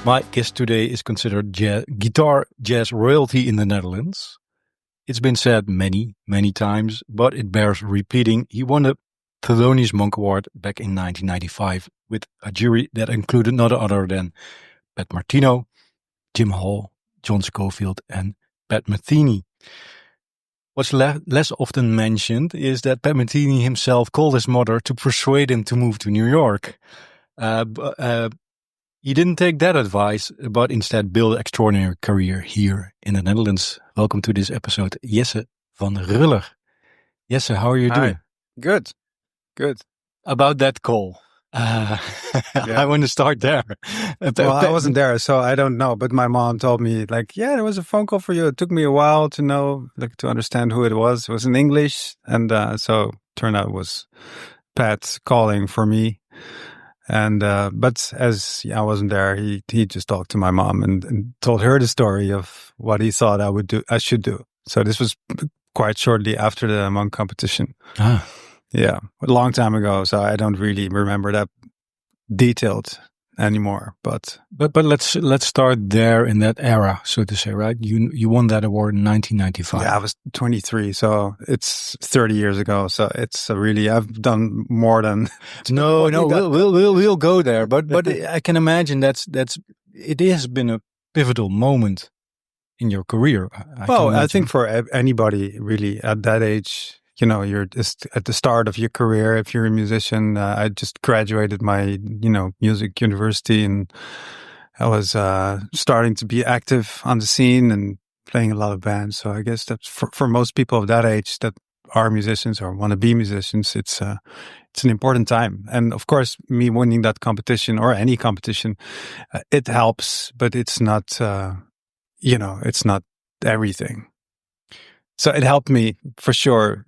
My guest today is considered guitar jazz royalty in the Netherlands. It's been said many, many times, but it bears repeating. He won the Thelonious Monk Award back in 1995 with a jury that included none other than Pat Martino, Jim Hall, John Scofield, and Pat Metheny. What's less often mentioned is that Pat Metheny himself called his mother to persuade him to move to New York. He didn't take that advice, but instead built an extraordinary career here in the Netherlands. Welcome to this episode, Jesse van Ruller. Jesse, how are you doing? Good. About that call. I want to start there. Well, I wasn't there, so I don't know. But my mom told me, there was a phone call for you. It took me a while to know, to understand who it was. It was in English, and so turned out it was Pat calling for me. And but as I wasn't there, he just talked to my mom and told her the story of what he thought I should do. So this was quite shortly after the Monk competition. Yeah, a long time ago. So I don't really remember that detailed anymore. But let's start there in that era, so to say, right? You won that award in 1995. Yeah, I was 23, so it's 30 years ago. So it's really I've done more than. No, we'll go there. But I can imagine it has been a pivotal moment in your career. I think for anybody really at that age. You're just at the start of your career. If you're a musician, I just graduated my, music university, and I was starting to be active on the scene and playing a lot of bands. So I guess that's for most people of that age that are musicians or want to be musicians, it's an important time. And of course, me winning that competition or any competition, it helps, but it's not, it's not everything. So it helped me for sure,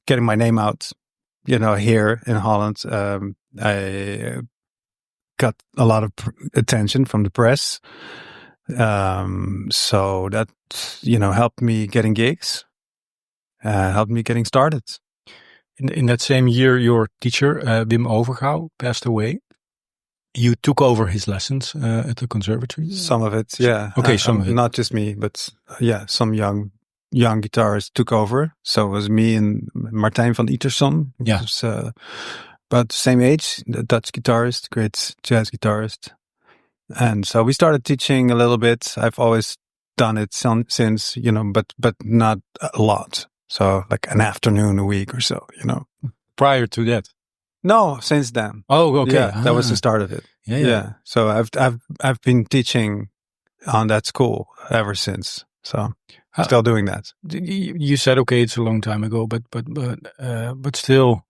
getting my name out, here in Holland. I got a lot of attention from the press. So that, helped me getting gigs, helped me getting started. In that same year, your teacher, Wim Overgouw, passed away. You took over his lessons at the conservatory? Some of it, yeah. Okay, some of it. Not just me, but some young guitarists took over. So it was me and Martijn van Iterson. Yeah. Was, about the same age, the Dutch guitarist, great jazz guitarist. And so we started teaching a little bit. I've always done it since, but not a lot. So like an afternoon a week or so, Prior to that? No, since then. Oh, okay. Yeah, that was the start of it. Yeah. So I've been teaching on that school ever since. So still doing that. You said okay, it's a long time ago, but still,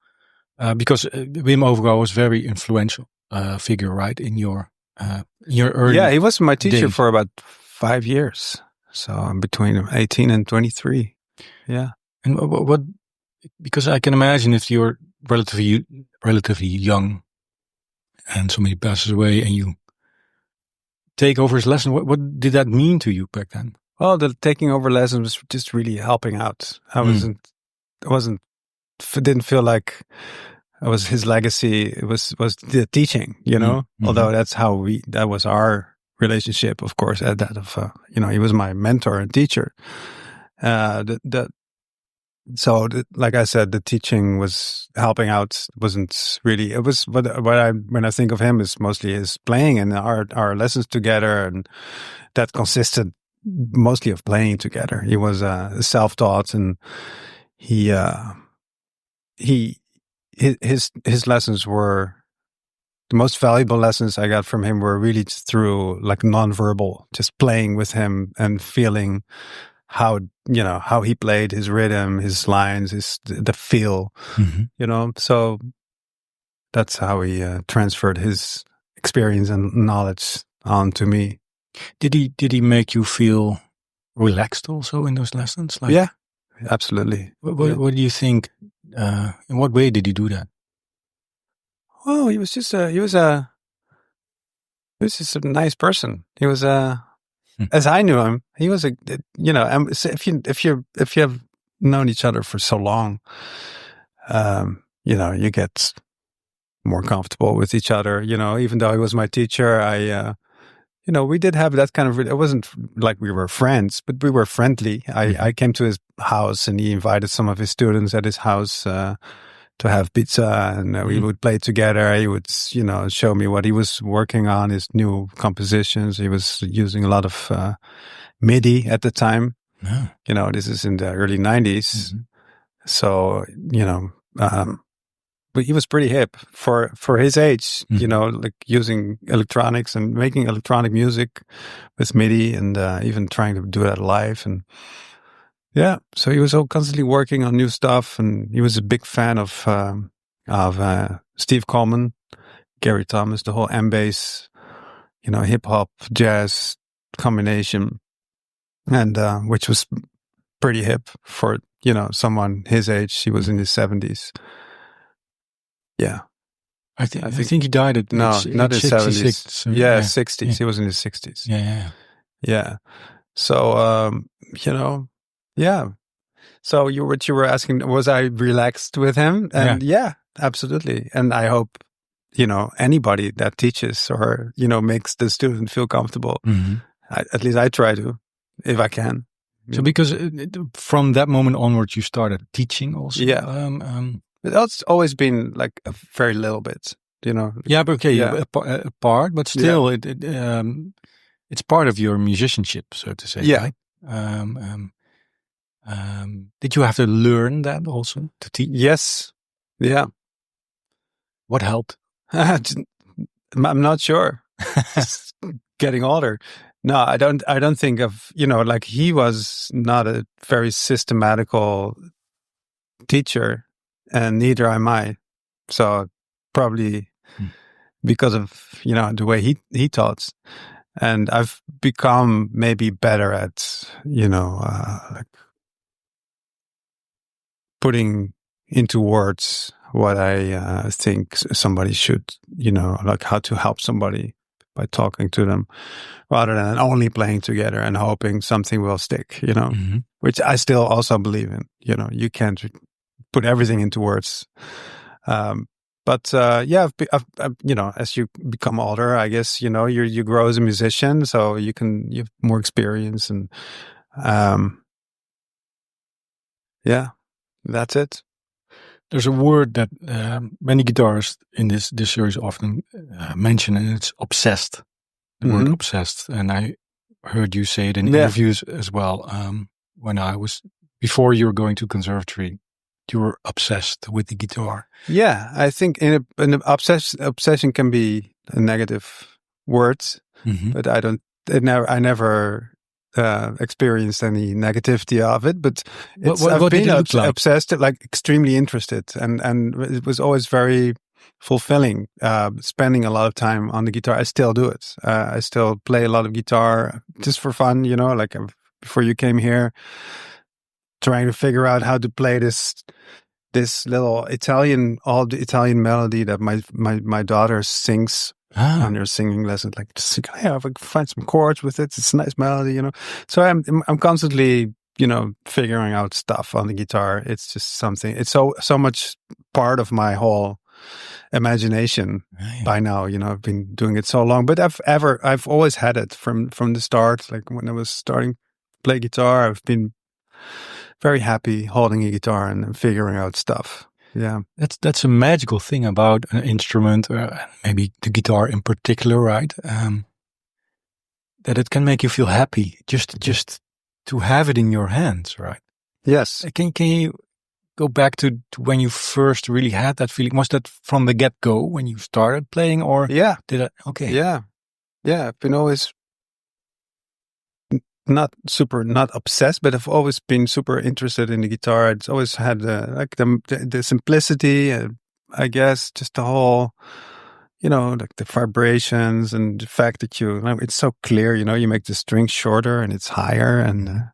because Wim Overgouw was very influential figure, right, in your early. Yeah, he was my teacher days. for about 5 years. So I'm between 18 and 23. Yeah. And what? Because I can imagine if you're relatively young and somebody passes away and you take over his lesson, what did that mean to you back then? Well, the taking over lessons was just really helping out. Didn't feel like it was his legacy. It was the teaching, Mm-hmm. although that was our relationship, of course, at that of, he was my mentor and teacher. So, like I said, the teaching was helping out. Wasn't really. It was when I think of him is mostly his playing and our lessons together, and that consisted mostly of playing together. He was self-taught, and his lessons were the most valuable lessons I got from him. Were really through nonverbal, just playing with him and feeling how he played, his rhythm, his lines, the feel, So that's how he transferred his experience and knowledge on to me. Did he make you feel relaxed also in those lessons? Yeah, absolutely. What do you think? In what way did he do that? Well, he was just a nice person. He was as I knew him, he was if you have known each other for so long, you get more comfortable with each other. Even though he was my teacher, we did have that kind of. It wasn't like we were friends, but we were friendly. I came to his house, and he invited some of his students at his house to have pizza, and we would play together. He would, show me what he was working on, his new compositions. He was using a lot of MIDI at the time. Yeah. This is in the early 90s. So, but he was pretty hip for his age, like using electronics and making electronic music with MIDI, and even trying to do that live. And yeah, so he was constantly working on new stuff, and he was a big fan of Steve Coleman, Gary Thomas, the whole M-bass, hip hop, jazz combination, and which was pretty hip for someone his age. He was in his 70s. Yeah, I think he died at not his 70s. So, 60s. Yeah. He was in his 60s. Yeah. So yeah. So what you were asking, was I relaxed with him? And yeah, absolutely. And I hope anybody that teaches or makes the student feel comfortable. At least I try to, if I can. So because from that moment onwards, you started teaching also. Yeah. It's always been like a very little bit, Yeah, but okay, a part, but still, it's part of your musicianship, so to say. Yeah. Right? Did you have to learn that also to teach? Yes. Yeah. What helped? I'm not sure. Just getting older. No, I don't think of, like he was not a very systematical teacher, and neither am I. So probably because of, the way he taught. And I've become maybe better at, like putting into words what I think somebody should, like how to help somebody by talking to them, rather than only playing together and hoping something will stick, which I still also believe in. You can't put everything into words. But yeah, as you become older, I guess, you grow as a musician, so you have more experience, and yeah, that's it. There's a word that many guitarists in this series often mention, and it's obsessed. The word obsessed, and I heard you say it in interviews as well. Before you were going to conservatory, you were obsessed with the guitar. Yeah, I think in obsession can be a negative word, but I never experienced any negativity of it. But I've been obsessed, like extremely interested, and it was always very fulfilling. Spending a lot of time on the guitar. I still do it. I still play a lot of guitar just for fun. Like before you came here, trying to figure out how to play this little Italian melody that my daughter sings on her singing lesson. Like, can I find some chords with it? It's a nice melody, So I'm constantly, figuring out stuff on the guitar. It's just something. It's so much part of my whole imagination by now. I've been doing it so long, but I've always had it from the start. Like when I was starting to play guitar, I've been very happy holding a guitar and figuring out stuff. Yeah, that's a magical thing about an instrument, maybe the guitar in particular, right? That it can make you feel happy just to have it in your hands, right? Yes. Can you go back to when you first really had that feeling? Was that from the get-go when you started playing, or did it? Okay. Yeah. I've been always not obsessed, but I've always been super interested in the guitar. It's always had the simplicity, I guess, just the whole, like the vibrations and the fact that it's so clear, you make the string shorter and it's higher, and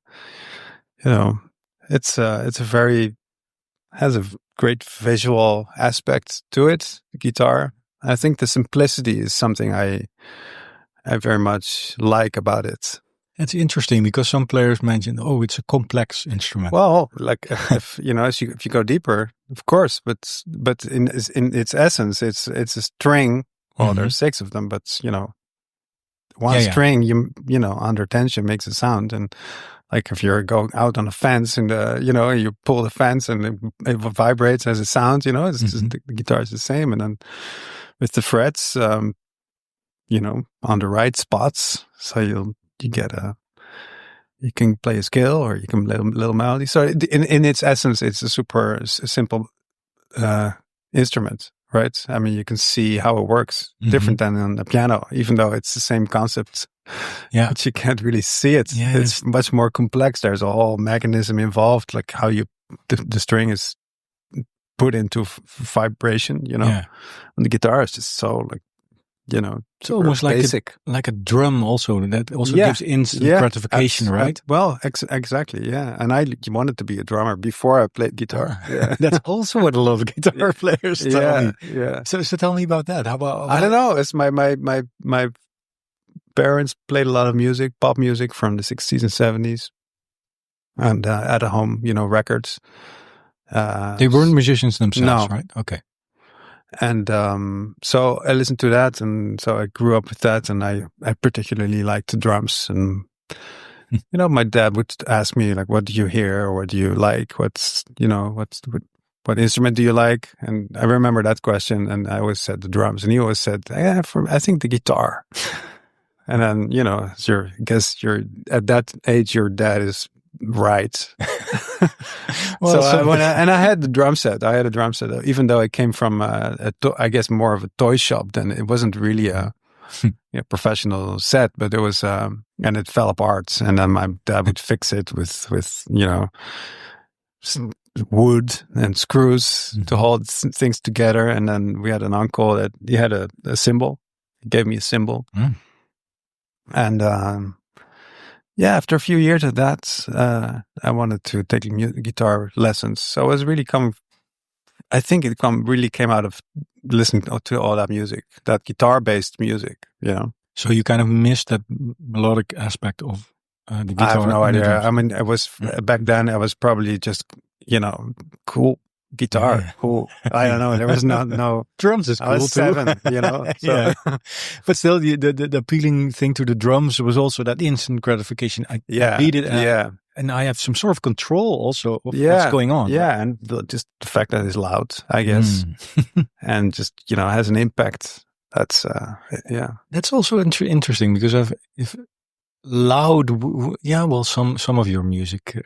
has a great visual aspect to it, the guitar. I think the simplicity is something I very much like about it. It's interesting because some players mention, oh, it's a complex instrument. Well, like if you go deeper, of course, but in its essence, it's a string. Well, there's 6 of them, but one string, you know, under tension makes a sound, and like if you're going out on a fence and you pull the fence and it vibrates as a sound, it's just the guitar is the same, and then with the frets, on the right spots, so you get you can play a scale or you can play a little melody. So in its essence, it's a super simple instrument, right? I mean, you can see how it works different than on the piano, even though it's the same concept. Yeah, but you can't really see it. Yeah, it's much more complex. There's a whole mechanism involved, like how the string is put into vibration. Yeah. And the guitar is just so it's almost basic. like a drum also that also gives instant gratification, right? Well, exactly, yeah. And I wanted to be a drummer before I played guitar. Yeah. That's also what a lot of guitar players tell me. Yeah. So tell me about that. How about I don't know. It's my parents played a lot of music, pop music from the 60s and 70s, and at home, records. They weren't musicians themselves, right? Okay. And so I listened to that, and so I grew up with that, and I particularly liked the drums. And my dad would ask me, like, "What do you hear, or what do you like? What instrument do you like?" And I remember that question, and I always said the drums, and he always said, "I think the guitar." And then you're at that age, your dad is right. Well, I had the drum set. I had a drum set, even though it came from I guess more of a toy shop than it wasn't really a professional set. But it was, and it fell apart. And then my dad would fix it with wood and screws to hold things together. And then we had an uncle that he had a cymbal. He gave me a cymbal, and after a few years of that, I wanted to take guitar lessons. So it was really I think it really came out of listening to all that music, that guitar-based music, So you kind of missed that melodic aspect of the guitar. I have no idea. I mean, back then, I was probably just, cool. Guitar, cool. I don't know. There was no drums is cool I was too. 7, So. But still, the appealing thing to the drums was also that instant gratification. I beat it, and I have some sort of control also of what's going on. Yeah, right? And just the fact that it's loud, I guess, and just has an impact. That's That's also interesting because if loud, well, some of your music,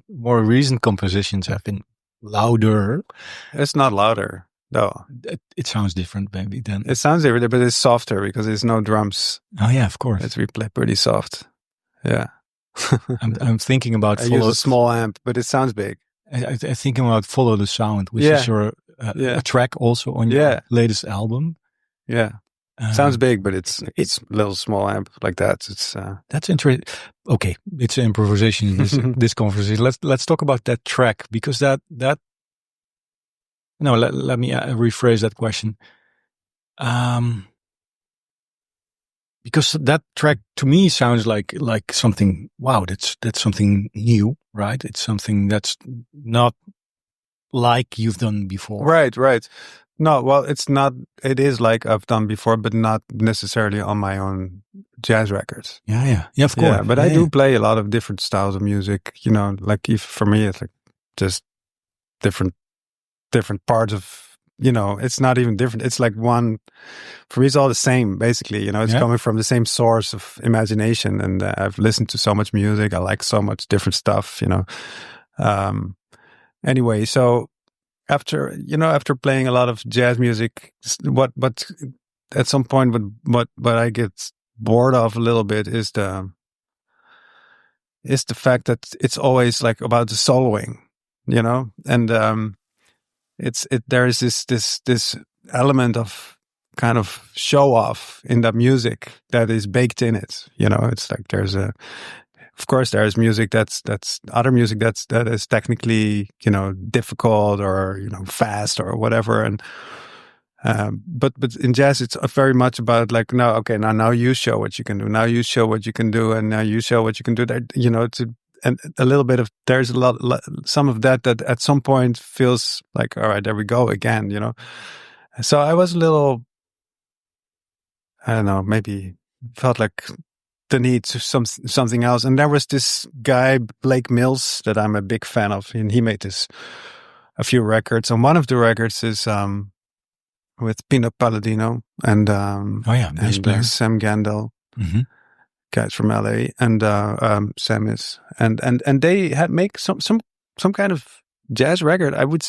more recent compositions have been louder. It's not louder, though. It sounds different, maybe. Then it sounds different, but it's softer because there's no drums. Oh yeah, of course. It's pretty soft. Yeah. I'm thinking about I use a small amp, but it sounds big. I'm thinking about Follow the Sound, which is your a track also on your latest album. Yeah. Sounds big, but it's a little small amp like that. It's that's interesting. Okay, it's improvisation. This conversation. Let's talk about that track because that. No, let me rephrase that question. Because that track to me sounds like something. Wow, that's something new, right? It's something that's not like you've done before. Right. No, well, it's not. It is like I've done before, but not necessarily on my own jazz records. Yeah, of course. Yeah, but I do play a lot of different styles of music. Like for me, it's like just different parts of. It's not even different. It's like one. For me, it's all the same. Basically, it's coming from the same source of imagination, and I've listened to so much music. I like so much different stuff. Anyway, so. After playing a lot of jazz music, what at some point what I get bored of a little bit is the fact that it's always like about the soloing, and there is this element of kind of show off in that music that is baked in it. It's like of course, there is music that's other music that is technically difficult or fast or whatever, and But in jazz, it's very much about like, no, okay, now you show what you can do. Now you show what you can do, and now you show what you can do. That, you know, and a little bit of, there's a lot, some of that at some point feels like, all right, there we go again, you know. So I was a little, I don't know, maybe felt like the need to something else. And there was this guy, Blake Mills, that I'm a big fan of, and he made a few records. And one of the records is with Pino Palladino and bass player. Sam Gandel, guys from LA, and Sam is, and they had make some kind of jazz record. I would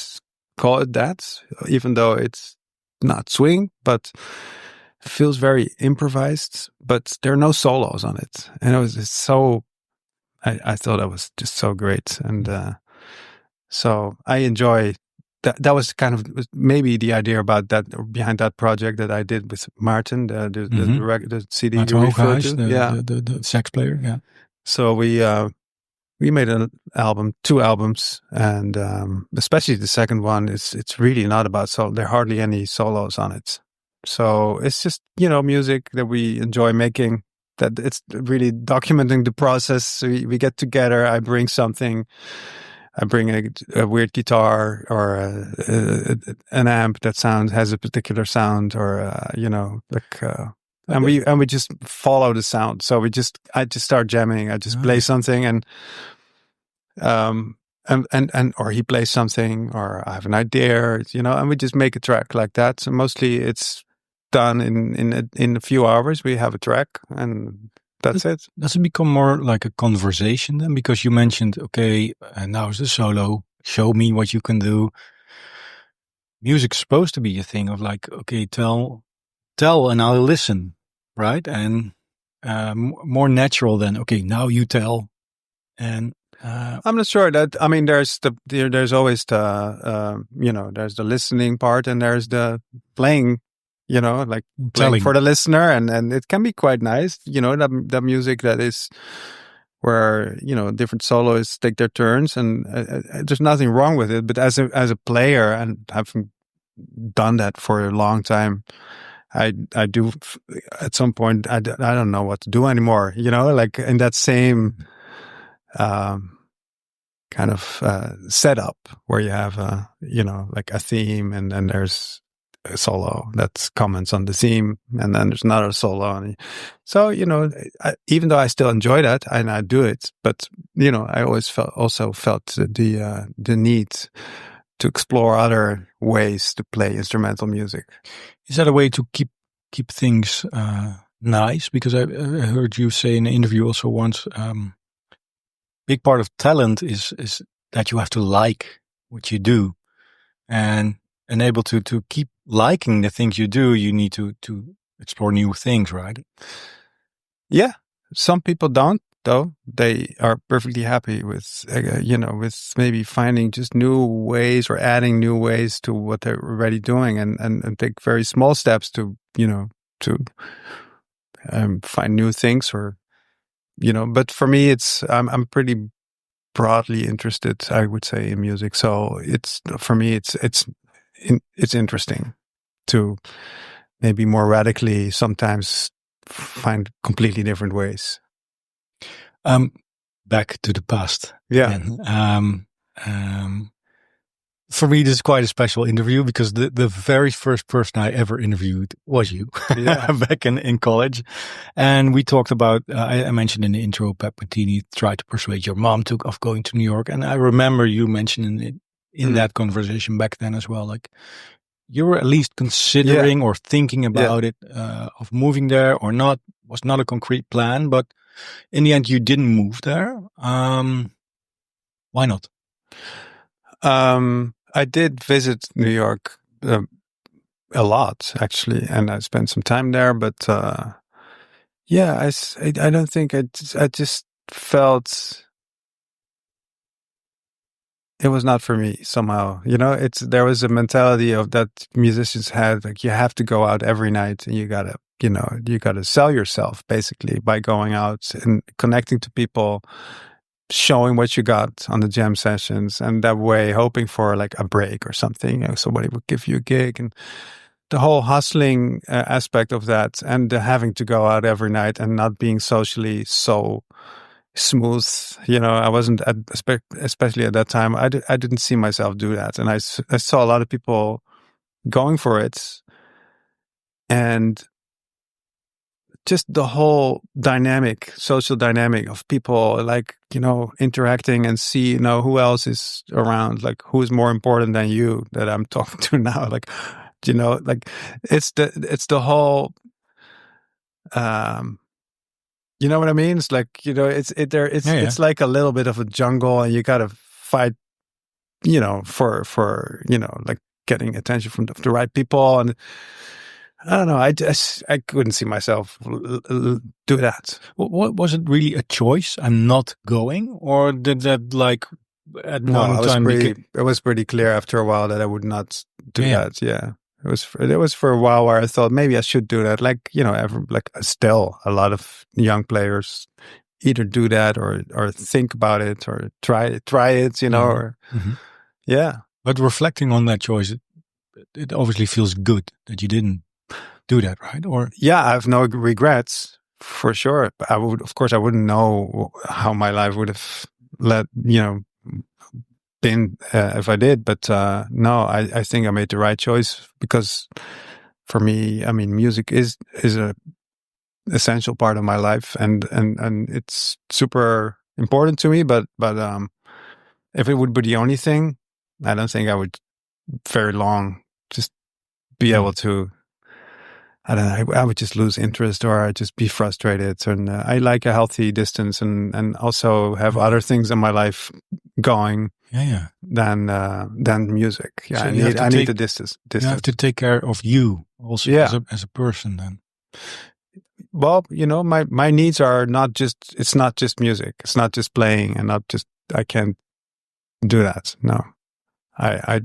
call it that, even though it's not swing, but it feels very improvised. But there are no solos on it, and it was just so. I thought that was just so great, and so I enjoy. That was kind of maybe the idea about that, behind that project that I did with Martin, the CD Martin you referred to, the sax player, yeah. So we made an album, 2 albums, and especially the second one it's really not about solo. There are hardly any solos on it, so it's just, you know, music that we enjoy making. That it's really documenting the process. So we get together. I bring something. I bring a weird guitar or an amp that has a particular sound, or you know, like, and we just follow the sound. So I just start jamming. I just play something, and or he plays something, or I have an idea, you know, and we just make a track like that. So mostly it's done in a few hours. We have a track, and that's it. Does it become more like a conversation then? Because you mentioned, okay, and now's the solo. Show me what you can do. Music's supposed to be a thing of like, okay, tell, and I'll listen, right? And more natural than, okay, now you tell. And I'm not sure that. I mean, there's always the you know, there's the listening part, and there's the playing. You know, like playing for the listener, and it can be quite nice. You know, that music that is where, you know, different soloists take their turns, and there's nothing wrong with it. But as a player, and having done that for a long time, I do at some point I don't know what to do anymore. You know, like in that same kind of setup where you have you know, like a theme, and then there's a solo that comments on the theme, and then there's another solo. So, you know, even though I still enjoy that and I do it, but, you know, I always felt the need to explore other ways to play instrumental music. Is that a way to keep things nice? Because I heard you say in an interview also once, big part of talent is that you have to like what you do, and able to keep liking the things you do, you need to explore new things, right? Yeah. Some people don't, though. They are perfectly happy with, you know, with maybe finding just new ways or adding new ways to what they're already doing, and take very small steps to, you know, to find new things, or, you know. But for me, I'm pretty broadly interested, I would say, in music. So for me, it's interesting to maybe more radically sometimes find completely different ways. Back to the past. Yeah. For me, this is quite a special interview because the very first person I ever interviewed was you. Yeah. Back in college. And we talked about, I mentioned in the intro, Pat Metheny tried to persuade your mom of going to New York. And I remember you mentioning it in that conversation back then as well. Like, you were at least considering or thinking about it, of moving there or not. Was not a concrete plan, but in the end, you didn't move there. Why not? I did visit New York a lot, actually, and I spent some time there. But yeah, I don't think I just felt it was not for me somehow. You know, there was a mentality of that musicians had, like, you have to go out every night, and you gotta sell yourself basically by going out and connecting to people, showing what you got on the jam sessions, and that way hoping for like a break or something. You know, somebody would give you a gig, and the whole hustling aspect of that, and having to go out every night and not being socially so smooth. I wasn't, especially at that time, I didn't see myself do that. And I saw a lot of people going for it. And just the whole social dynamic of people, like, interacting and see, who else is around, like, who is more important than you that I'm talking to now. Like, like it's the whole, you know what I mean? It's like, it's like a little bit of a jungle, and you got to fight, for like getting attention from the right people. And I don't know. I couldn't see myself do that. What was it really a choice? I'm not going, or did that like at one time? It was pretty clear after a while that I would not do that. Yeah, it was for a while where I thought maybe I should do that. Like still a lot of young players either do that or think about it or try it. Or yeah. But reflecting on that choice, it obviously feels good that you didn't do that, right? Or I have no regrets for sure. But I wouldn't know how my life would have been if I did. But no, I think I made the right choice, because for me, I mean, music is a essential part of my life, and it's super important to me. But if it would be the only thing, I don't think I would very long just be able to. I don't know. I would just lose interest, or I'd just be frustrated. And I like a healthy distance, and also have other things in my life going. Than music. Yeah, so I need the distance. You have to take care of you also as a person. Then, well, my needs are not just. It's not just music. It's not just playing, and not just. I can't do that. No, I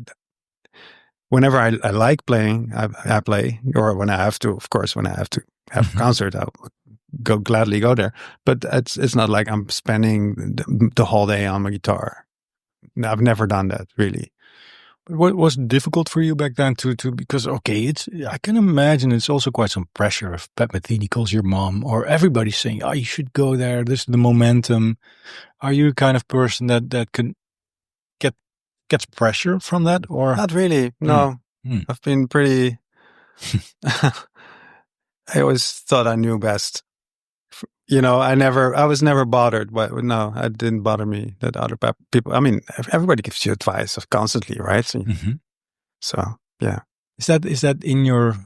whenever I like playing, I play, or when I have to, of course, when I have to have a concert, I'll gladly go there. But it's not like I'm spending the whole day on my guitar. No, I've never done that, really. But what was difficult for you back then to because I can imagine it's also quite some pressure if Pat Metheny calls your mom, or everybody's saying, "Oh, you should go there. This is the momentum." Are you a kind of person that can gets pressure from that, or not really? No, I've been pretty. I always thought I knew best. I was never bothered, but no, it didn't bother me that other people. I mean, everybody gives you advice constantly, right? So yeah. Is that in your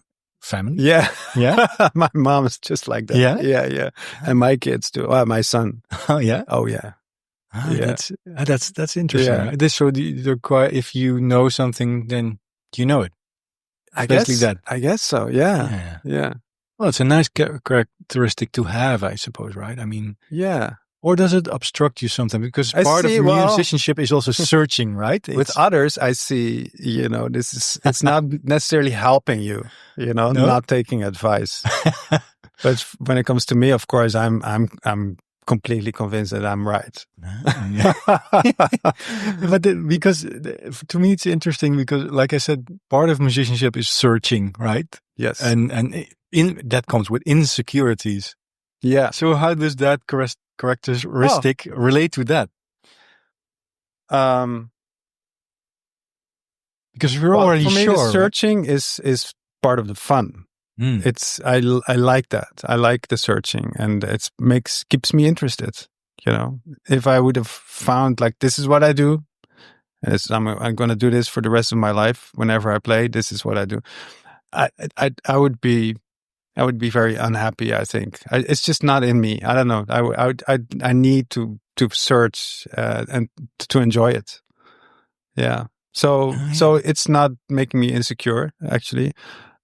family? Yeah, yeah. My mom is just like that. Yeah, and my kids too. My son. Oh yeah. Yeah. That's interesting. Yeah. Right? This so if you know something, then you know it. I guess so. Yeah. Well, it's a nice characteristic to have, I suppose, right? I mean, yeah. Or does it obstruct you sometimes? Because part of musicianship is also searching, right? With others, I see, it's not necessarily helping you, not taking advice. But when it comes to me, of course, I'm completely convinced that I'm right. But because to me, it's interesting because, like I said, part of musicianship is searching, right? Yes. And that comes with insecurities. Yeah. So how does that characteristic relate to that? Because we're already for me, sure. Searching is part of the fun. It's I like that. I like the searching, and it keeps me interested. If I would have found like this is what I do, I'm going to do this for the rest of my life. Whenever I play, this is what I do. I would be very unhappy. I think it's just not in me. I don't know. I need to search and to enjoy it. Yeah. So it's not making me insecure actually,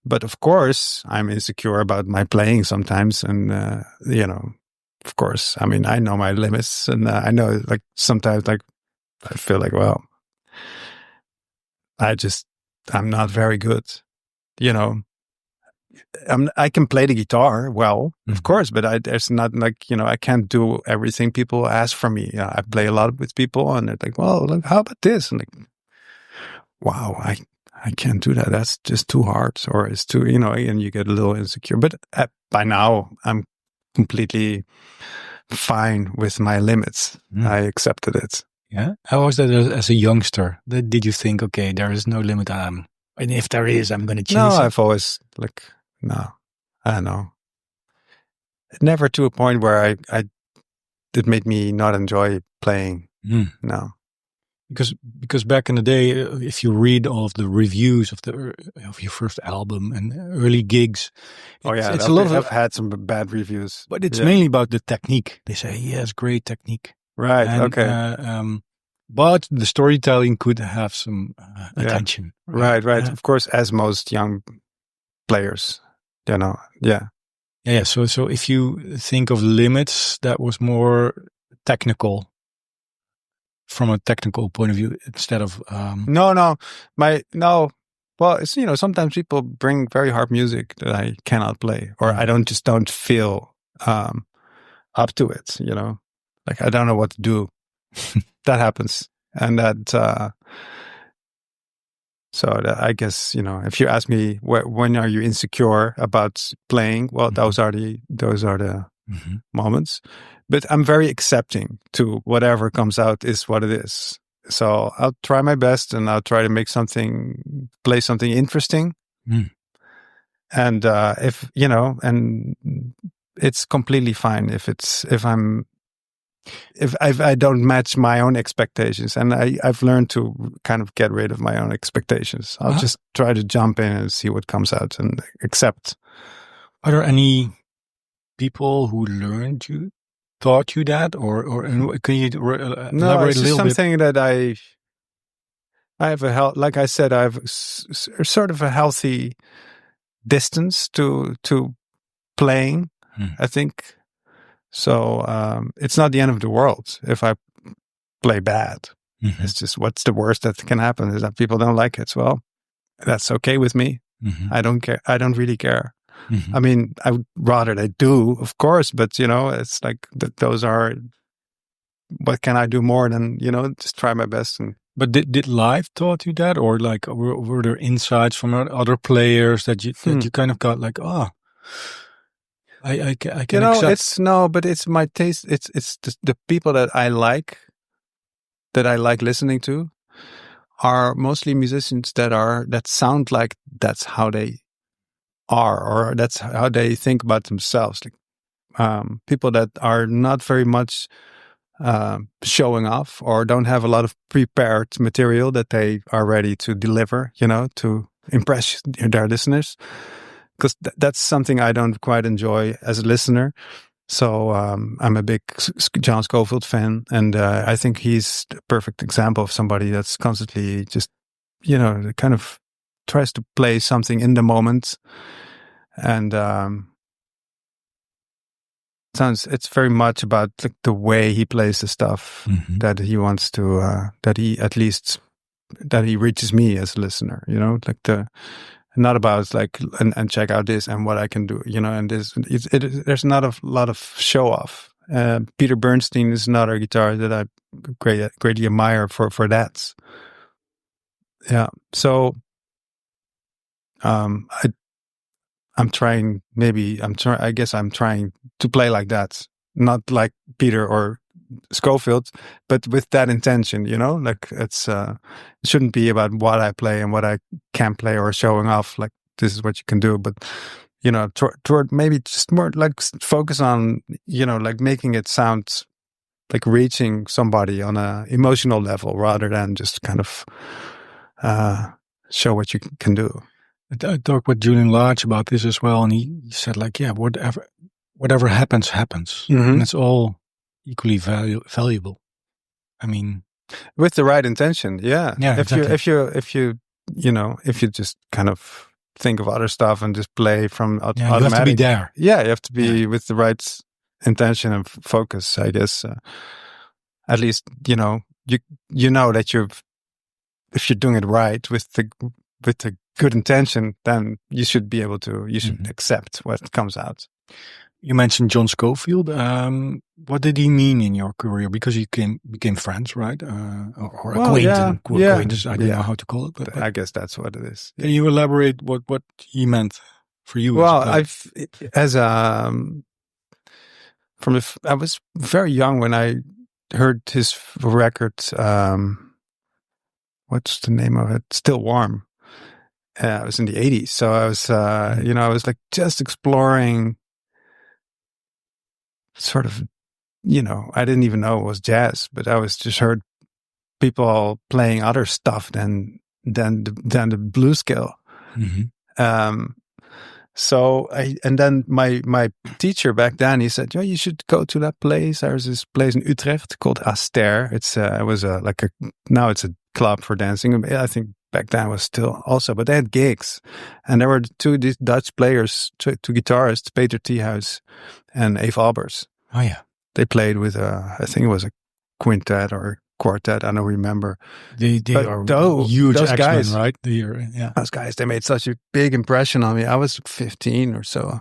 but of course I'm insecure about my playing sometimes, and of course, I mean, I know my limits, and I know like sometimes like I feel like I'm not very good. I can play the guitar well, of course, but there's not like, I can't do everything people ask from me. I play a lot with people, and they're like, well, how about this? And like, wow, I can't do that. That's just too hard, or it's too, and you get a little insecure. But by now, I'm completely fine with my limits. I accepted it. Yeah. How was that as a youngster? Did you think, okay, there is no limit? And if there is, I'm going to chase No, it? I've always no, I don't know. Never to a point where it made me not enjoy playing. No. Because back in the day, if you read all of the reviews of your first album and early gigs, it's a lot of. I've had some bad reviews, but it's mainly about the technique. They say, yes, great technique, right? And, okay, but the storytelling could have some attention, right? Of course, as most young players, yeah. So if you think of limits, that was more technical. From a technical point of view, instead of no. Well, it's sometimes people bring very hard music that I cannot play, or I don't feel up to it. Like I don't know what to do. That happens, and that. So I guess if you ask me when are you insecure about playing, well, those are the moments. But I'm very accepting to whatever comes out is what it is. So I'll try my best, and I'll try to play something interesting. And if and it's completely fine if I don't match my own expectations, and I've learned to kind of get rid of my own expectations. I'll just try to jump in and see what comes out and accept. Are there any people who taught you that, or can you elaborate no, it's a little something bit? That I have like I said, I have sort of a healthy distance to playing. I think so. It's not the end of the world if I play bad. It's just, what's the worst that can happen is that people don't like it. Well, that's okay with me. I don't care. I don't really care. I mean, I would rather they do, of course, but it's like those are. What can I do more than just try my best? But did live taught you that, or like were there insights from other players that you kind of got like, I can accept. But it's my taste. It's the people that I like listening to are mostly musicians that sound like that's how they are, or that's how they think about themselves. Like people that are not very much showing off, or don't have a lot of prepared material that they are ready to deliver, to impress their listeners. Because that's something I don't quite enjoy as a listener. So I'm a big John Scofield fan, and I think he's the perfect example of somebody that's constantly just, kind of tries to play something in the moment. And it's very much about the way he plays the stuff that he wants to, that he reaches me as a listener, not about like, and check out this and what I can do, and this, there's not a lot of show off. Peter Bernstein is another guitar that I greatly admire for that. Yeah. So, I'm trying to play like that, not like Peter or Scofield, but with that intention, like it shouldn't be about what I play and what I can play or showing off, like this is what you can do, but toward maybe just more like focus on, like making it sound like reaching somebody on a emotional level rather than just kind of show what you can do. I talked with Julian Larch about this as well, and he said like, yeah, whatever happens, and it's all equally valuable. I mean, with the right intention, yeah. Exactly. If you just kind of think of other stuff and just play from automatic, you have to be there. Yeah, you have to be with the right intention and focus, I guess. At least you know that if you're doing it right with the good intention, then you should be able to. You should accept what comes out. You mentioned John Scofield. What did he mean in your career? Because you became friends, right? Or Well, acquaintance. I don't know how to call it. But I guess that's what it is. Can you elaborate what he meant for you? Well, I was very young when I heard his record. What's the name of it? Still Warm. It was in the 80s. So I was, I was like just exploring sort of, I didn't even know it was jazz, but I was just heard people playing other stuff than the blues scale. Mm-hmm. And then my teacher back then, he said, you should go to that place. There's this place in Utrecht called Aster. Now it's a club for dancing. I think back then it was still also, but they had gigs. And there were these Dutch players, two guitarists, Peter Thiehuis and Eve Albers. Oh, yeah. They played with, I think it was a quintet or quartet. I don't remember. They are huge those guys, right? Those guys, they made such a big impression on me. I was 15 or so.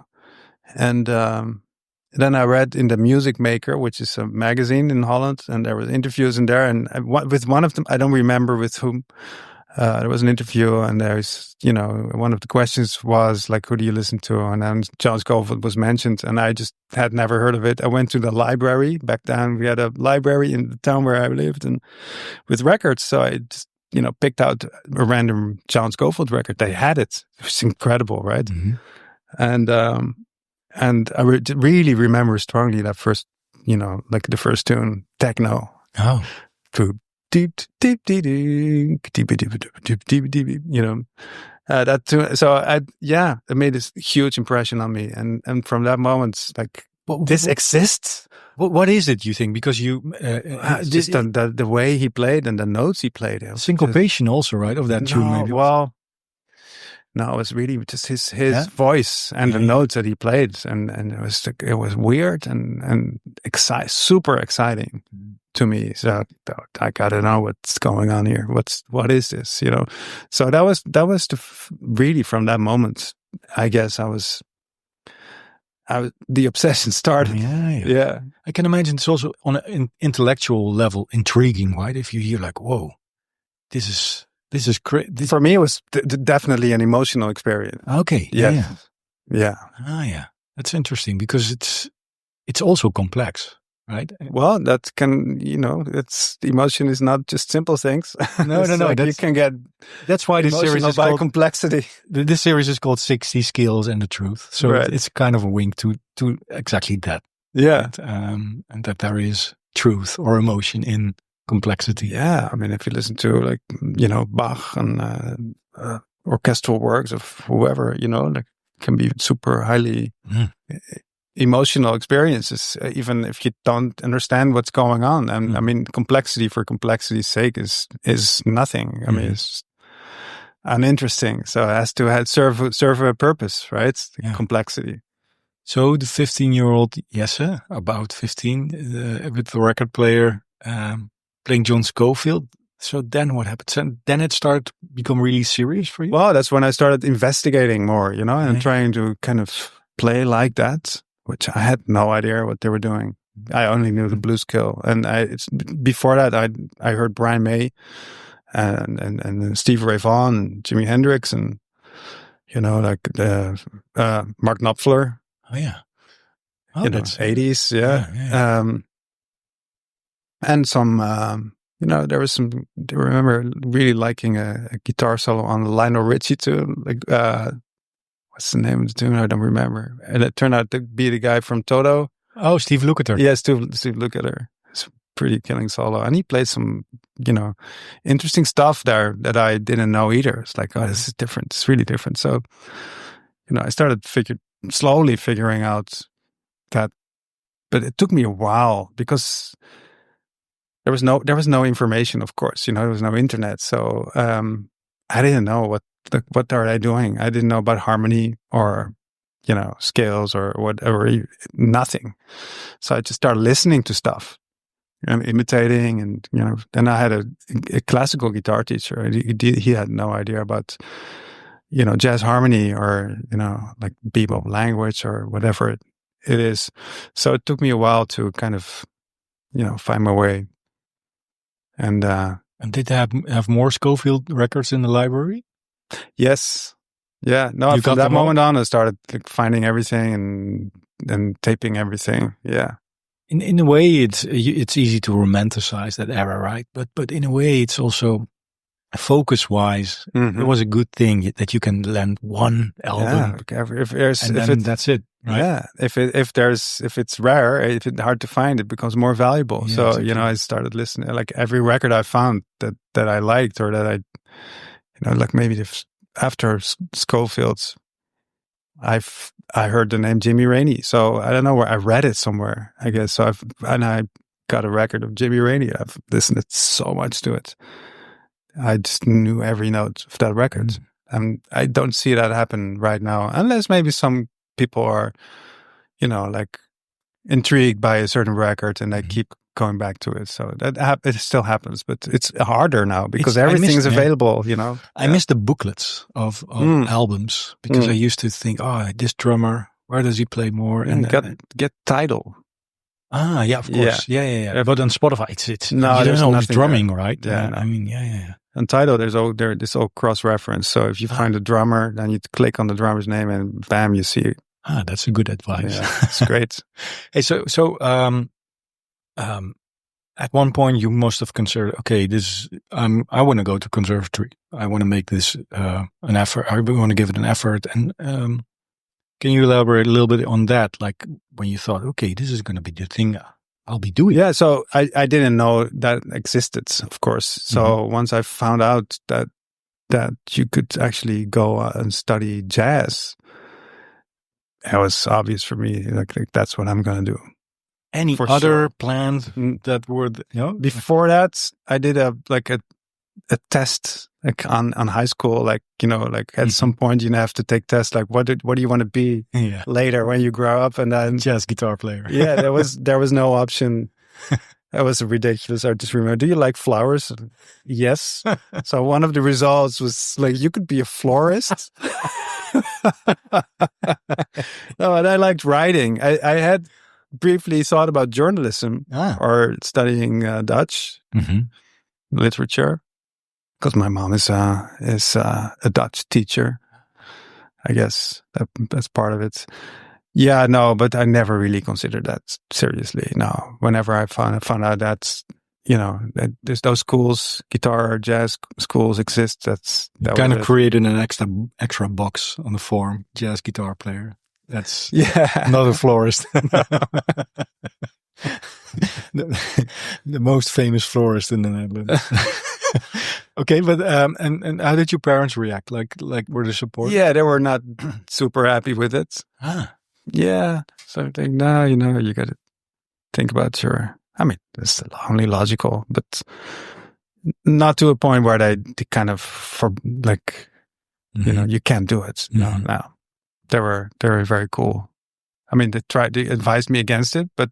And then I read in the Music Maker, which is a magazine in Holland, and there were interviews in there. And with one of them, I don't remember with whom, there was an interview, and there's, one of the questions was like, who do you listen to? And then John Scofield was mentioned, and I just had never heard of it. I went to the library. Back then we had a library in the town where I lived, and with records. So I just, picked out a random John Scofield record. They had it. It was incredible, right? Mm-hmm. And I really remember strongly that first, like the first tune, techno. Oh. Deep, deep, deep, that tune. So it made this huge impression on me, and from that moment, like, this exists. What is it, you think? Because just the way he played and the notes he played. Syncopation also, right, of that tune, maybe. Well, no, it was really just his voice and the notes that he played, and it was weird and super exciting to me. So I gotta know what's going on here. What is this? So that was really from that moment, I guess the obsession started. Yeah. I can imagine it's also on an intellectual level intriguing, right? If you hear like, whoa, this is crazy. For me, it was definitely an emotional experience. Okay. Yeah. Ah, yeah. That's interesting because it's also complex, right? Well, that can, emotion is not just simple things. No. Like you can get. That's why this series is by called complexity. This series is called 60 Skills and the Truth. So it's kind of a wink to exactly that. Yeah. And that there is truth or emotion in complexity. Yeah, I mean, if you listen to like Bach and orchestral works of whoever, like can be super highly emotional experiences, even if you don't understand what's going on. And I mean, complexity for complexity's sake is nothing. I mean, it's uninteresting, so it has to serve a purpose, right? Complexity. So the 15-year-old Jesse, about 15, with the record player. Playing John Scofield. So then what happened? And then it started to become really serious for you? Well, that's when I started investigating more, and trying to kind of play like that, which I had no idea what they were doing. I only knew the blues scale. And before that, I heard Brian May and Stevie Ray Vaughan and Jimi Hendrix and, like Mark Knopfler. Oh, yeah. That's 80s, yeah. And some, there was some. I remember really liking a guitar solo on the Lionel Richie too. Like, what's the name of the tune? I don't remember. And it turned out to be the guy from Toto. Oh, Steve Lukather. Yeah, Steve Lukather. It's a pretty killing solo, and he played some, interesting stuff there that I didn't know either. It's like, this is different. It's really different. So, I started slowly figuring out that, but it took me a while because. There was no information, of course. There was no internet, so I didn't know what are they doing. I didn't know about harmony or scales or whatever, nothing. So I just started listening to stuff and imitating, and Then I had a classical guitar teacher. He had no idea about jazz harmony or like bebop language or whatever It is. So it took me a while to kind of, find my way. And did they have more Scofield records in the library? yes. Yeah. No, You from got that them all? moment on, I started like, finding everything and taping everything. Yeah. In a way, it's easy to romanticize that era, right? But in a way, it's also focus wise, it was a good thing that you can land one album, that's it, right? Yeah, if it's rare, if it's hard to find, it becomes more valuable. Yeah, so exactly. I started listening. Like every record I found that I liked, or that I, like maybe after Scofield's, I heard the name Jimmy Rainey. So I don't know where I read it somewhere, I guess. So I got a record of Jimmy Rainey. I've listened so much to it. I just knew every note of that record. And I don't see that happen right now, unless maybe some people are, like intrigued by a certain record and they keep going back to it. So it still happens, but it's harder now because everything is available, I miss the booklets of albums because I used to think, this drummer, where does he play more? And get Tidal. Ah, yeah, of course. Yeah. But on Spotify, it's no, you don't know who's drumming, there. right? Yeah, I mean, yeah. On Tidal, there's this all cross-reference. So if you find a drummer, then you click on the drummer's name and bam, you see it. Ah, that's a good advice. Yeah, it's great. Hey, so at one point you must have considered, okay, I want to go to conservatory. I want to make this an effort. I want to give it an effort. And can you elaborate a little bit on that? Like when you thought, okay, this is going to be the thing I'll be doing. Yeah, so I didn't know that existed, of course. So once I found out that you could actually go and study jazz, it was obvious for me. Like that's what I'm going to do. Any other plans that were, Before that, I did a test like on high school, like at some point you have to take tests, like what do you want to be later when you grow up, and then jazz guitar player. Yeah, there was no option. That was ridiculous. I just remember, do you like flowers? Yes. So one of the results was like, you could be a florist. No, and I liked writing. I had briefly thought about journalism or studying Dutch literature, because my mom is a Dutch teacher. I guess that's part of it. Yeah, no, but I never really considered that seriously. No, whenever I found out that that there's those schools, guitar, jazz schools exist. That kind of created an extra box on the form, jazz guitar player. That's not a florist. the most famous florist in the Netherlands. Okay, but and how did your parents react? Like were they supportive? Yeah, they were not super happy with it. Yeah, so I think now you got to think about I mean, it's only logical, but not to a point where they kind of you can't do it. No. They were very cool. I mean, they advise me against it, but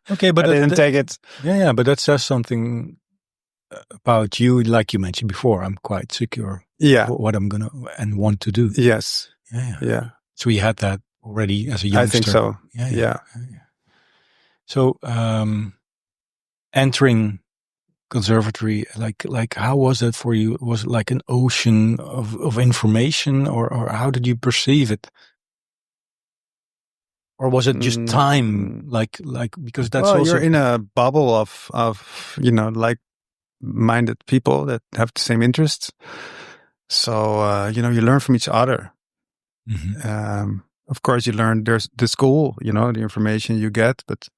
okay, but I didn't take it. Yeah, but that says something about you, like you mentioned before. I'm quite secure. What I'm gonna and want to do. Yes. Yeah. So you had that already as a youngster. I think so. Yeah. So entering conservatory, like how was that for you? Was it like an ocean of information, or how did you perceive it? Or was it just time? Like because that's also you're in a bubble of like-minded people that have the same interests. So you learn from each other. Of course, you learn there's the school, the information you get, but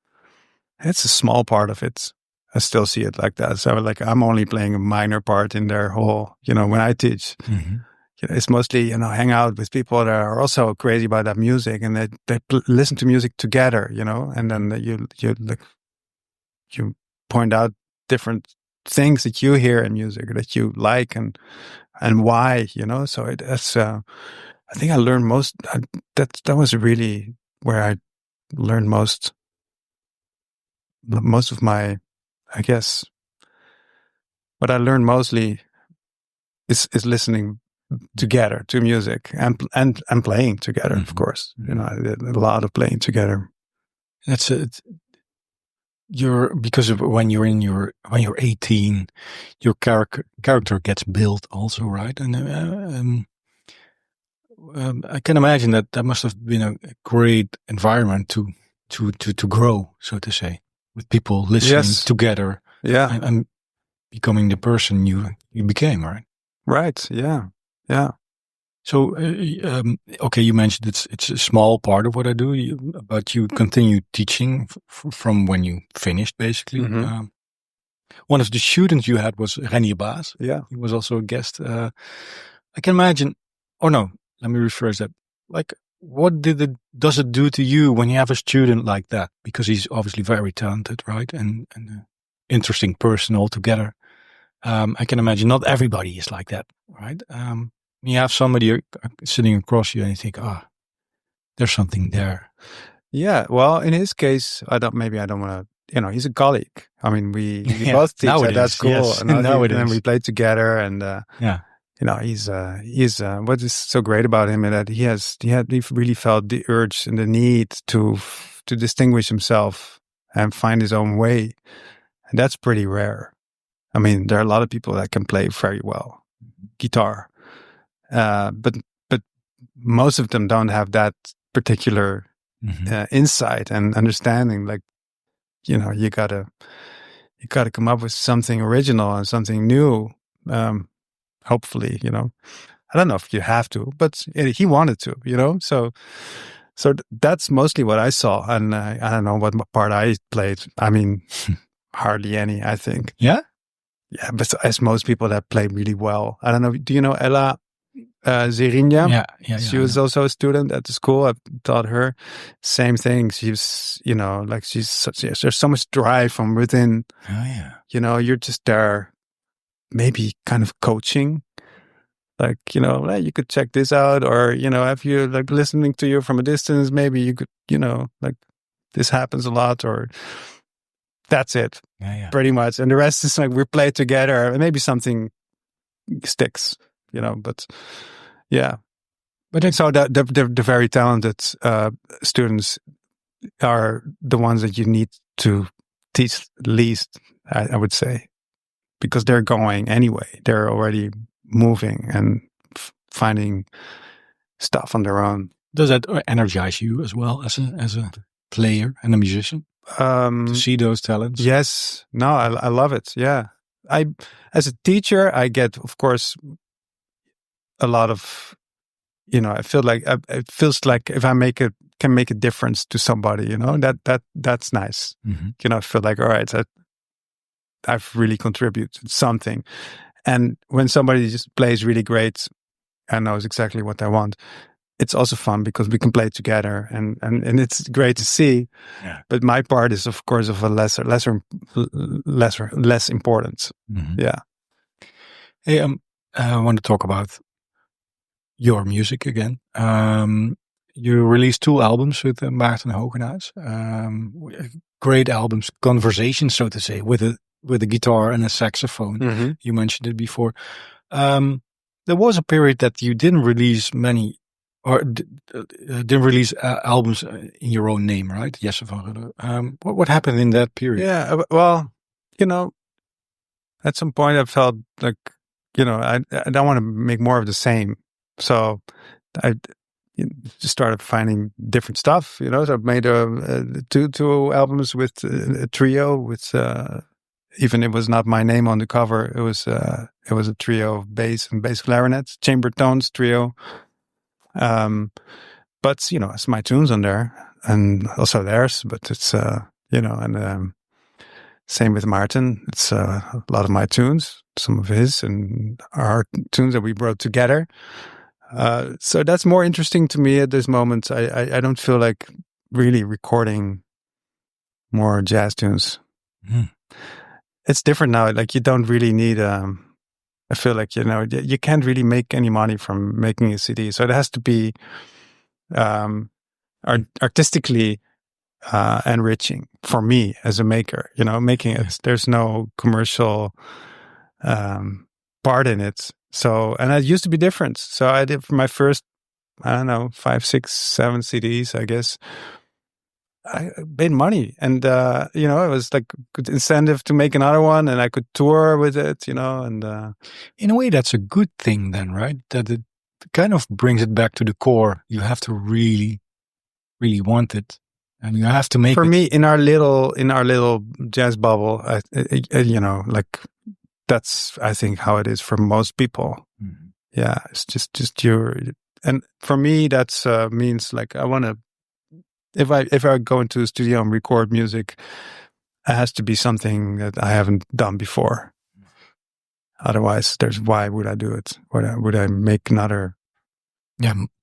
it's a small part of it. I still see it like that. So I'm only playing a minor part in their whole, when I teach. It's mostly, hang out with people that are also crazy about that music, and they listen to music together, and then you point out different things that you hear in music that you like and why, So it's I think I learned most. That was really where I learned most of my, I guess. What I learned mostly is listening together to music and playing together, of course. You know, a lot of playing together. That's it. Because of when you're 18, your character gets built also, right? And I can imagine that must have been a great environment to grow, so to say, with people listening together. Yeah. And becoming the person you became, right? Right. Yeah. Yeah. So, okay, you mentioned it's a small part of what I do, but you continue teaching from when you finished, basically. Mm-hmm. One of the students you had was Renier Baas. Yeah. He was also a guest. I can imagine, or no, let me rephrase that. Like, what does it do to you when you have a student like that? Because he's obviously very talented, right? And interesting person altogether. I can imagine not everybody is like that, right? You have somebody sitting across you and you think, there's something there. Yeah. Well, in his case, I don't want to, he's a colleague. I mean, we both teach at that school. Yes. And we played together and, yeah. He's what is so great about him is that he really felt the urge and the need to distinguish himself and find his own way. And that's pretty rare. I mean, there are a lot of people that can play very well guitar. But most of them don't have that particular insight and understanding. Like, you gotta come up with something original and something new. Hopefully, I don't know if you have to, but he wanted to, so that's mostly what I saw. And I don't know what part I played. I mean, hardly any, I think. Yeah. Yeah. But as most people that play really well, I don't know. Do you know Ella Zerinja? Yeah. She was also a student at the school. I taught her same thing. She's, there's so much drive from within. Oh yeah. You're just there, maybe kind of coaching. Like, you could check this out, or, if you're like listening to you from a distance, maybe you could, like this happens a lot, or that's it. Yeah. Pretty much. And the rest is like we play together and maybe something sticks, but yeah. But so the very talented students are the ones that you need to teach least, I would say, because they're going anyway. They're already moving and finding stuff on their own. Does that energize you as well as a player and a musician to see those talents? Yes. No, I love it. Yeah. As a teacher, I get, of course, a lot of, I feel like it feels like if I can make a difference to somebody, that's nice. Mm-hmm. I feel like, all right, I've really contributed something. And when somebody just plays really great and knows exactly what they want, it's also fun because we can play together and it's great to see. Yeah. But my part is, of course, of a less importance. Mm-hmm. Yeah. Hey, I want to talk about your music again. You released 2 albums with Maarten Hogenhuis. Great albums, conversations, so to say, with a guitar and a saxophone. Mm-hmm. You mentioned it before. There was a period that you didn't release many, or didn't release albums in your own name, right? Jesse van Ruller. What happened in that period? Yeah, well, at some point I felt like, I don't want to make more of the same. So I just started finding different stuff, so I've made two albums with a trio with, even it was not my name on the cover. It was a trio of bass and bass clarinet, chamber tones trio. But it's my tunes on there and also theirs, but it's, and, same with Maarten. It's a lot of my tunes, some of his and our tunes that we wrote together. So that's more interesting to me at this moment. I don't feel like really recording more jazz tunes. Mm. It's different now. Like you don't really need, I feel like, you can't really make any money from making a CD. So it has to be, artistically, enriching for me as a maker, making it, there's no commercial, part in it. So, and it used to be different. So I did for my first, I don't know, 5, 6, 7 CDs, I guess. I made money, and it was like good incentive to make another one, and I could tour with it, and in a way, that's a good thing then, right? That it kind of brings it back to the core. You have to really, really want it, and you have to make for it. me in our little jazz bubble, like that's I think how it is for most people. Mm-hmm. Yeah, it's just and for me that's means like I want to. If I go into a studio and record music, it has to be something that I haven't done before. Otherwise, why would I do it? Would I make another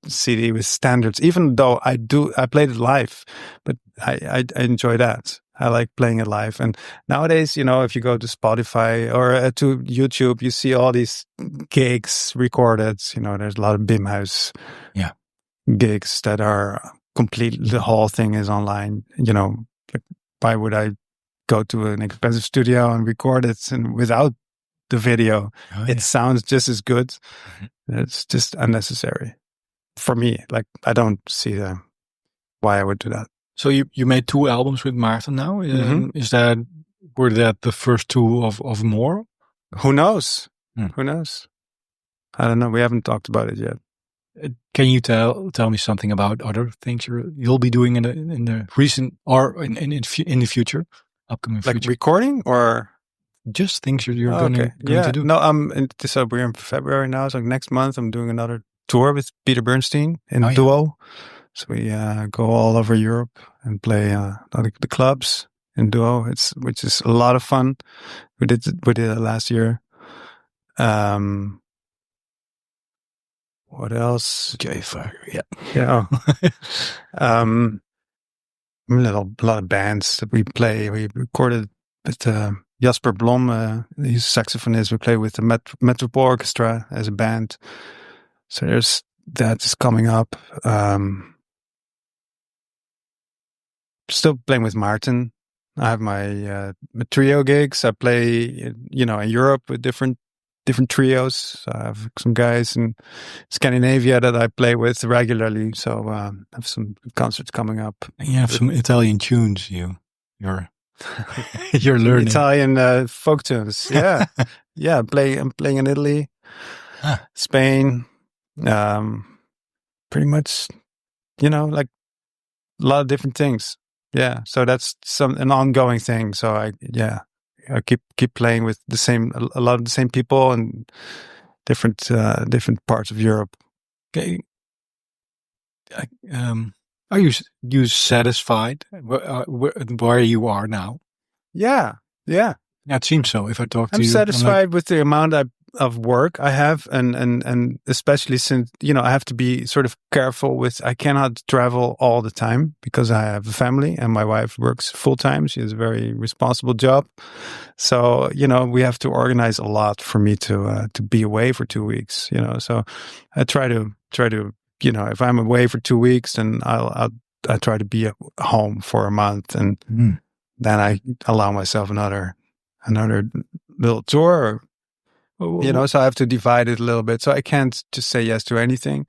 CD with standards? Even though I played it live, but I enjoy that. I like playing it live. And nowadays, if you go to Spotify or to YouTube, you see all these gigs recorded. There's a lot of Bimhuis gigs that are completely, the whole thing is online. Like, why would I go to an expensive studio and record it and without the video? It sounds just as good. Mm-hmm. It's just unnecessary for me. Like, I don't see why I would do that. So you made 2 albums with Maarten now. Mm-hmm. Were that the first 2 of more? Who knows? Who knows? I don't know. We haven't talked about it yet. Can you tell me something about other things you'll be doing in the recent or in the future, upcoming future? Like recording or just things you're going to do? No, so we're in February now. So next month I'm doing another tour with Peter Bernstein in duo. So we go all over Europe and play the clubs in duo. Which is a lot of fun. We did it last year. What else? Okay, fire. Yeah. A lot of bands that we play. We recorded with Jasper Blom. He's a saxophonist. We play with the Metropole Orchestra as a band. So that is coming up. Still playing with Maarten. I have my trio gigs. I play, in Europe with different trios. I have some guys in Scandinavia that I play with regularly. So I have some concerts coming up. And you have some Italian tunes. You're learning Italian folk tunes. Yeah, yeah. I'm playing in Italy, Spain. Pretty much, like a lot of different things. Yeah. So that's an ongoing thing. So I keep playing with a lot of the same people and different parts of Europe. Okay. Are you satisfied where you are now? Yeah. It seems so. If I talk to you, I'm satisfied with the amount of work I have, and especially since I have to be sort of careful with. I cannot travel all the time because I have a family and my wife works full time. She has a very responsible job, so we have to organize a lot for me to be away for 2 weeks. So I try to if I'm away for 2 weeks, then I try to be at home for a month, and then I allow myself another little tour. So I have to divide it a little bit. So I can't just say yes to anything.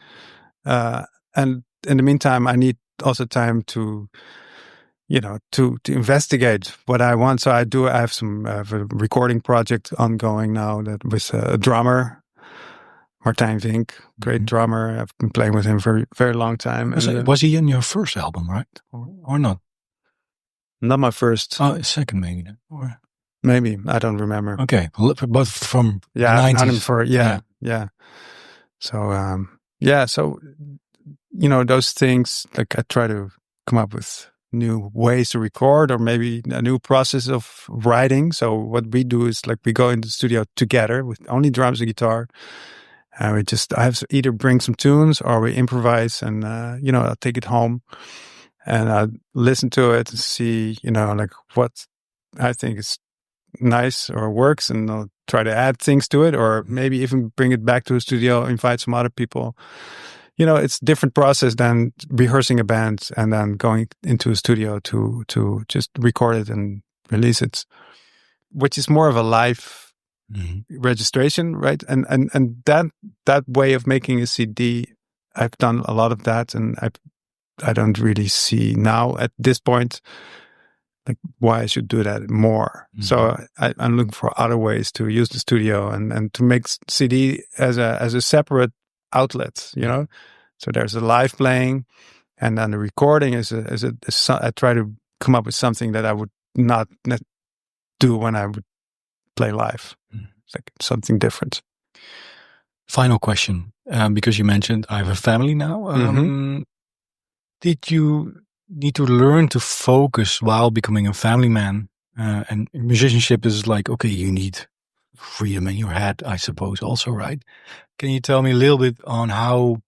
And in the meantime, I need also time to investigate what I want. So I have some a recording project ongoing now that with a drummer, Martijn Vink, great drummer. I've been playing with him for a very long time. Was he in your first album, right? Or not? Not my first. Oh, second maybe. Or maybe, I don't remember. Okay, but from the 90s. Yeah. So so those things, like I try to come up with new ways to record, or maybe a new process of writing. So what we do is like we go into the studio together with only drums and guitar, and I have to either bring some tunes or we improvise, and I'll take it home and I listen to it and see like what I think is nice or works, and I'll try to add things to it, or maybe even bring it back to a studio, invite some other people. It's a different process than rehearsing a band and then going into a studio to just record it and release it, which is more of a live registration, right? And that way of making a CD, I've done a lot of that, and I don't really see now at this point like why I should do that more. So I'm looking for other ways to use the studio and to make CD as a separate outlet, you know. So there's a live playing, and then the recording is I try to come up with something that I would not do when I would play live. It's like something different. Final question, because you mentioned I have a family now. Did you need to learn to focus while becoming a family man? And musicianship is like, okay, you need freedom in your head, I suppose, also, right? Can you tell me a little bit on how,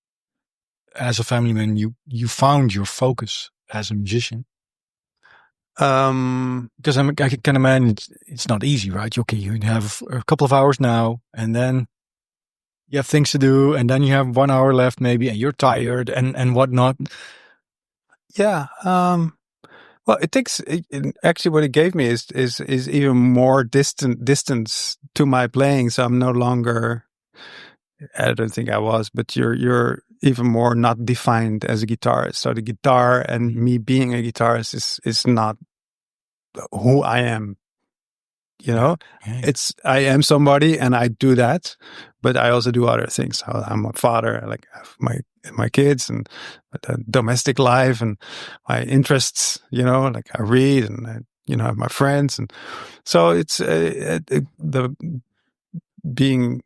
as a family man, you found your focus as a musician? Because I can imagine it's not easy, right? Okay, you have a couple of hours now, and then you have things to do, and then you have 1 hour left maybe, and you're tired and whatnot. Yeah. Well, it takes actually what it gave me is even more distance to my playing. So I'm no longer. I don't think I was, but you're even more not defined as a guitarist. So the guitar and me being a guitarist is not who I am. You know, I am somebody, and I do that, but I also do other things. I'm a father. I have my kids and the domestic life and my interests. You know, like I read and I have my friends, and so it's the being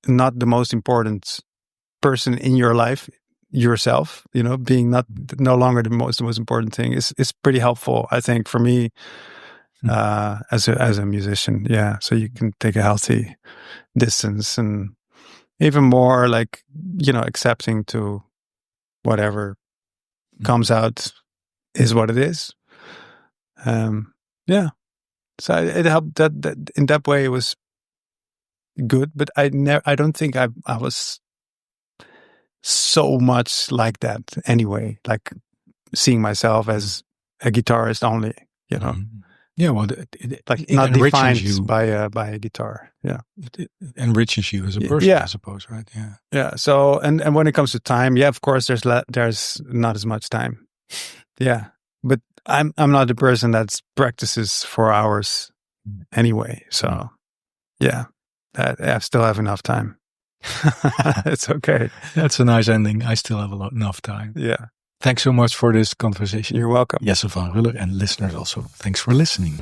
not the most important person in your life yourself. You know, being no longer the most important thing is pretty helpful, I think, for me. As a musician, yeah. So you can take a healthy distance and even more like, accepting to whatever comes out is what it is. Yeah. So it helped that in that way it was good, but I don't think I was so much like that anyway, like seeing myself as a guitarist only, you know. Yeah, well, it not defined you by a guitar. Yeah, it enriches you as a person, I suppose, right? Yeah, yeah. So, and when it comes to time, yeah, of course, there's not as much time. Yeah, but I'm not the person that practices for hours anyway. So, yeah, I still have enough time. It's okay. That's a nice ending. I still have enough time. Yeah. Thanks so much for this conversation. You're welcome. Jesse van Ruller, and listeners also. Thanks for listening.